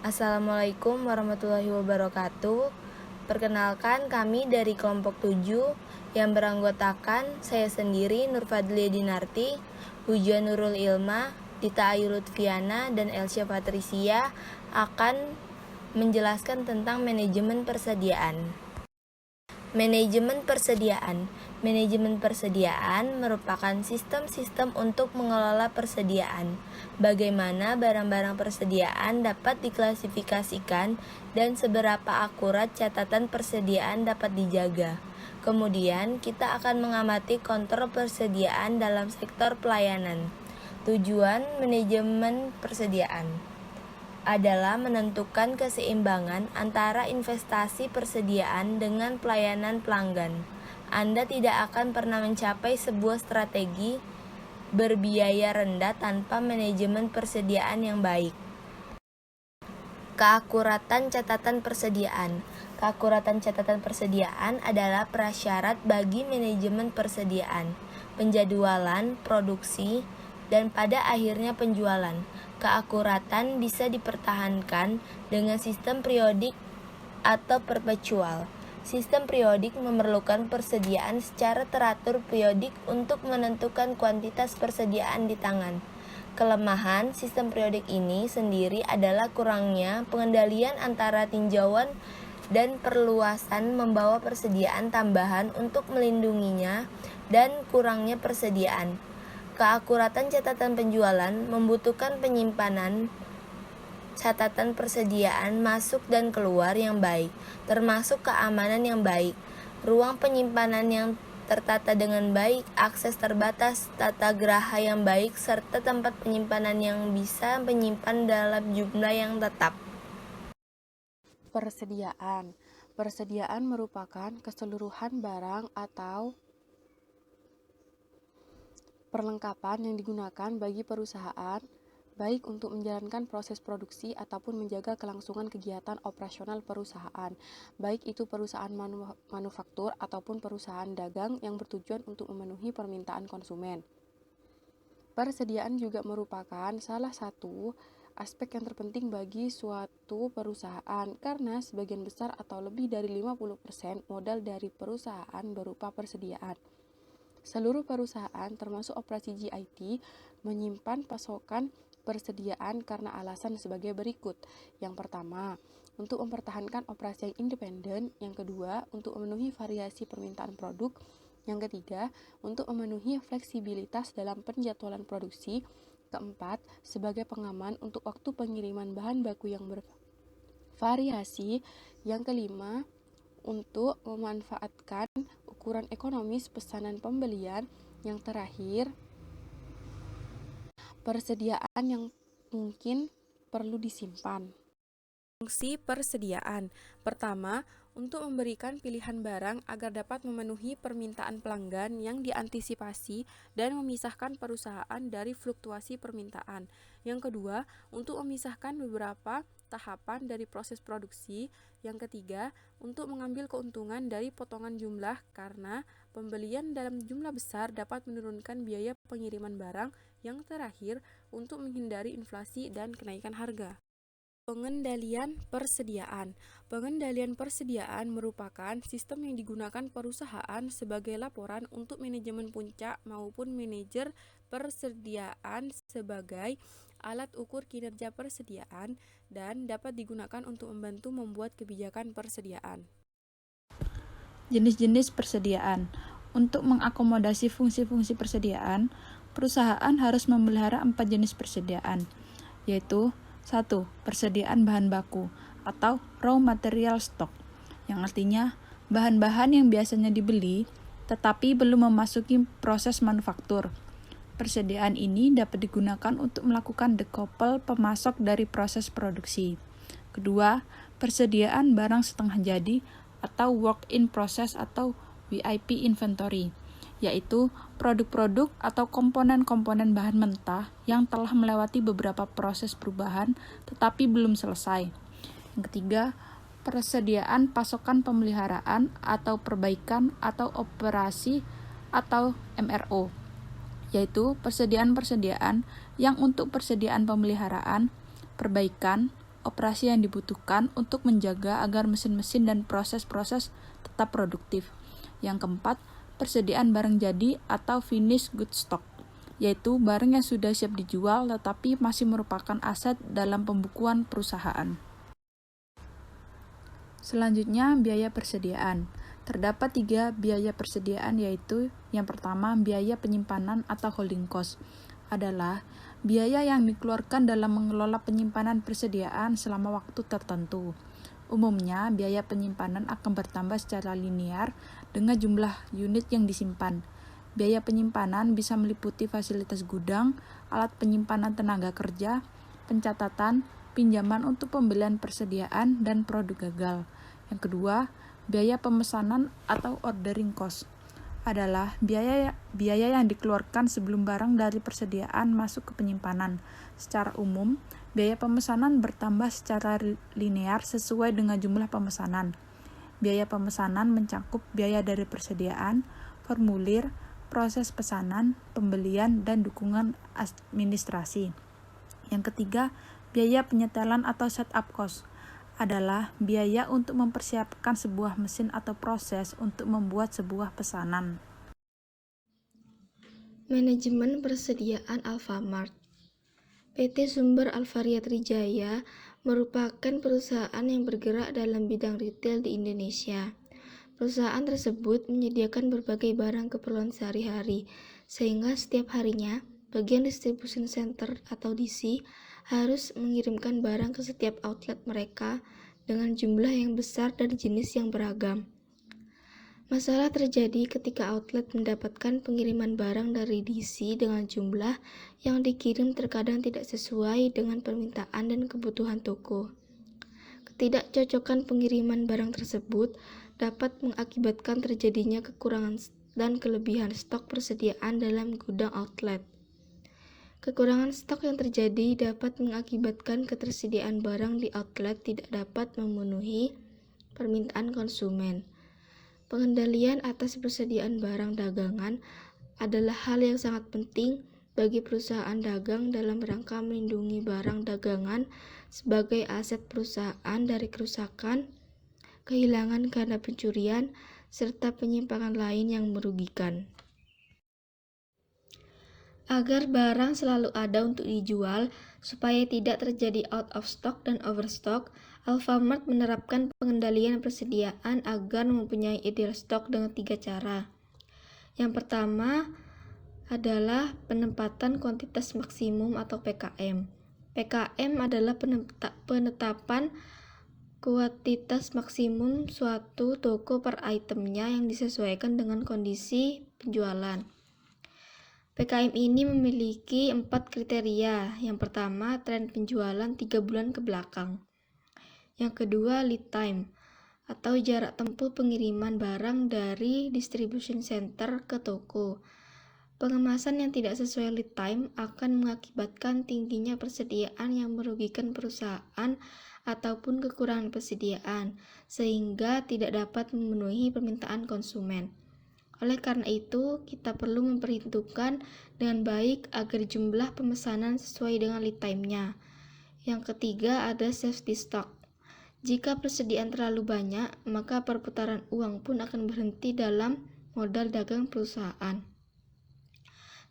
Assalamualaikum warahmatullahi wabarakatuh. Perkenalkan, kami dari kelompok 7 yang beranggotakan saya sendiri, Nurfadlia Dinarti, Huja Nurul Ilma, Dita Ayu Lutfiana, dan Elsya Patricia akan menjelaskan tentang manajemen persediaan. Manajemen persediaan. Manajemen persediaan merupakan sistem-sistem untuk mengelola persediaan. Bagaimana barang-barang persediaan dapat diklasifikasikan dan seberapa akurat catatan persediaan dapat dijaga. Kemudian, kita akan mengamati kontrol persediaan dalam sektor pelayanan. Tujuan manajemen persediaan adalah menentukan keseimbangan antara investasi persediaan dengan pelayanan pelanggan. Anda tidak akan pernah mencapai sebuah strategi berbiaya rendah tanpa manajemen persediaan yang baik. Keakuratan catatan persediaan. Keakuratan catatan persediaan adalah prasyarat bagi manajemen persediaan, penjadwalan, produksi, dan pada akhirnya penjualan. Keakuratan bisa dipertahankan dengan sistem periodik atau perpetual. Sistem periodik memerlukan persediaan secara teratur periodik untuk menentukan kuantitas persediaan di tangan. Kelemahan sistem periodik ini sendiri adalah kurangnya pengendalian antara tinjauan dan perluasan membawa persediaan tambahan untuk melindunginya dan kurangnya persediaan. Keakuratan catatan penjualan membutuhkan penyimpanan catatan persediaan masuk dan keluar yang baik, termasuk keamanan yang baik, ruang penyimpanan yang tertata dengan baik, akses terbatas, tata geraha yang baik, serta tempat penyimpanan yang bisa menyimpan dalam jumlah yang tetap. Persediaan. Persediaan merupakan keseluruhan barang atau perlengkapan yang digunakan bagi perusahaan, baik untuk menjalankan proses produksi ataupun menjaga kelangsungan kegiatan operasional perusahaan, baik itu perusahaan manufaktur ataupun perusahaan dagang yang bertujuan untuk memenuhi permintaan konsumen. Persediaan juga merupakan salah satu aspek yang terpenting bagi suatu perusahaan karena sebagian besar atau lebih dari 50% modal dari perusahaan berupa persediaan. Seluruh perusahaan termasuk operasi GIT menyimpan pasokan persediaan karena alasan sebagai berikut. Yang pertama, untuk mempertahankan operasi yang independen. Yang kedua, untuk memenuhi variasi permintaan produk. Yang ketiga, untuk memenuhi fleksibilitas dalam penjadwalan produksi. Keempat, sebagai pengaman untuk waktu pengiriman bahan baku yang bervariasi. Yang kelima, untuk memanfaatkan ukuran ekonomis pesanan pembelian. Yang terakhir, persediaan yang mungkin perlu disimpan. Fungsi persediaan. Pertama, untuk memberikan pilihan barang agar dapat memenuhi permintaan pelanggan yang diantisipasi dan memisahkan perusahaan dari fluktuasi permintaan. Yang kedua, untuk memisahkan beberapa tahapan dari proses produksi. Yang ketiga, untuk mengambil keuntungan dari potongan jumlah karena pembelian dalam jumlah besar dapat menurunkan biaya pengiriman barang. Yang terakhir, untuk menghindari inflasi dan kenaikan harga. Pengendalian persediaan. Pengendalian persediaan merupakan sistem yang digunakan perusahaan sebagai laporan untuk manajemen puncak maupun manajer persediaan sebagai alat ukur kinerja persediaan dan dapat digunakan untuk membantu membuat kebijakan persediaan. Jenis-jenis persediaan. Untuk mengakomodasi fungsi-fungsi persediaan, perusahaan harus memelihara 4 jenis persediaan, yaitu 1. Persediaan bahan baku atau raw material stock, yang artinya bahan-bahan yang biasanya dibeli tetapi belum memasuki proses manufaktur. Persediaan ini dapat digunakan untuk melakukan decouple pemasok dari proses produksi. Kedua, persediaan barang setengah jadi atau work in process atau WIP inventory, yaitu produk-produk atau komponen-komponen bahan mentah yang telah melewati beberapa proses perubahan tetapi belum selesai. Yang ketiga, persediaan pasokan pemeliharaan atau perbaikan atau operasi atau MRO, yaitu persediaan-persediaan yang untuk persediaan pemeliharaan, perbaikan, operasi yang dibutuhkan untuk menjaga agar mesin-mesin dan proses-proses tetap produktif. Yang keempat, persediaan barang jadi atau finished goods stock, yaitu barang yang sudah siap dijual tetapi masih merupakan aset dalam pembukuan perusahaan. Selanjutnya, biaya persediaan. Terdapat 3 biaya persediaan, yaitu yang pertama, biaya penyimpanan atau holding cost adalah biaya yang dikeluarkan dalam mengelola penyimpanan persediaan selama waktu tertentu. Umumnya, biaya penyimpanan akan bertambah secara linear dengan jumlah unit yang disimpan. Biaya penyimpanan bisa meliputi fasilitas gudang, alat penyimpanan tenaga kerja, pencatatan, pinjaman untuk pembelian persediaan, dan produk gagal. Yang kedua, biaya pemesanan atau ordering cost adalah biaya yang dikeluarkan sebelum barang dari persediaan masuk ke penyimpanan. Secara umum, biaya pemesanan bertambah secara linear sesuai dengan jumlah pemesanan. Biaya pemesanan mencakup biaya dari persediaan, formulir, proses pesanan, pembelian, dan dukungan administrasi. Yang ketiga, biaya penyetelan atau setup cost adalah biaya untuk mempersiapkan sebuah mesin atau proses untuk membuat sebuah pesanan. Manajemen persediaan Alfamart. PT Sumber Alvaria Trijaya merupakan perusahaan yang bergerak dalam bidang retail di Indonesia. Perusahaan tersebut menyediakan berbagai barang keperluan sehari-hari, sehingga setiap harinya bagian distribution center atau DC harus mengirimkan barang ke setiap outlet mereka dengan jumlah yang besar dan jenis yang beragam. Masalah terjadi ketika outlet mendapatkan pengiriman barang dari DC dengan jumlah yang dikirim terkadang tidak sesuai dengan permintaan dan kebutuhan toko. Ketidakcocokan pengiriman barang tersebut dapat mengakibatkan terjadinya kekurangan dan kelebihan stok persediaan dalam gudang outlet. Kekurangan stok yang terjadi dapat mengakibatkan ketersediaan barang di outlet tidak dapat memenuhi permintaan konsumen. Pengendalian atas persediaan barang dagangan adalah hal yang sangat penting bagi perusahaan dagang dalam rangka melindungi barang dagangan sebagai aset perusahaan dari kerusakan, kehilangan karena pencurian, serta penyimpangan lain yang merugikan. Agar barang selalu ada untuk dijual, supaya tidak terjadi out of stock dan overstock, Alfamart menerapkan pengendalian persediaan agar mempunyai ideal stock dengan 3 cara. Yang pertama adalah penempatan kuantitas maksimum atau PKM. PKM adalah penetapan kuantitas maksimum suatu toko per itemnya yang disesuaikan dengan kondisi penjualan. PKM ini memiliki 4 kriteria. Yang pertama, tren penjualan 3 bulan ke belakang. Yang kedua, lead time atau jarak tempuh pengiriman barang dari distribution center ke toko. Pengemasan yang tidak sesuai lead time akan mengakibatkan tingginya persediaan yang merugikan perusahaan ataupun kekurangan persediaan, sehingga tidak dapat memenuhi permintaan konsumen. Oleh karena itu, kita perlu memperhitungkan dengan baik agar jumlah pemesanan sesuai dengan lead time-nya. Yang ketiga ada safety stock. Jika persediaan terlalu banyak, maka perputaran uang pun akan berhenti dalam modal dagang perusahaan.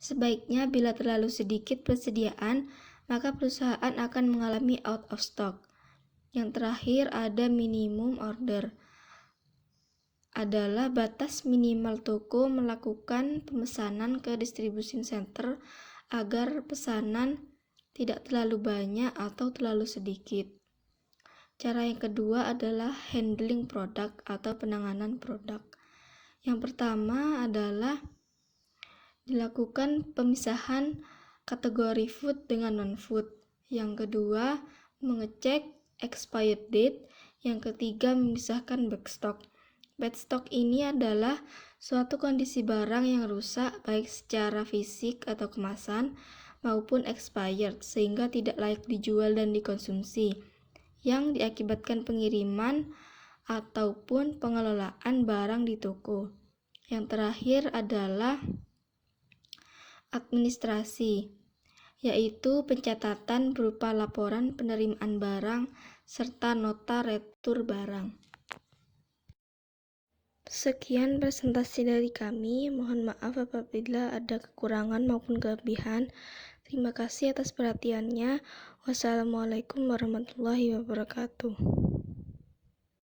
Sebaiknya bila terlalu sedikit persediaan, maka perusahaan akan mengalami out of stock. Yang terakhir ada minimum order. Adalah batas minimal toko melakukan pemesanan ke distribution center agar pesanan tidak terlalu banyak atau terlalu sedikit. Cara yang kedua adalah handling produk atau penanganan produk. Yang pertama adalah dilakukan pemisahan kategori food dengan non-food. Yang kedua, mengecek expired date. Yang ketiga, memisahkan backstock. Backstock ini adalah suatu kondisi barang yang rusak baik secara fisik atau kemasan maupun expired sehingga tidak layak dijual dan dikonsumsi, yang diakibatkan pengiriman ataupun pengelolaan barang di toko. Yang terakhir adalah administrasi, yaitu pencatatan berupa laporan penerimaan barang serta nota retur barang. Sekian presentasi dari kami. Mohon maaf apabila ada kekurangan maupun kelebihan. Terima kasih atas perhatiannya. Wassalamualaikum warahmatullahi wabarakatuh.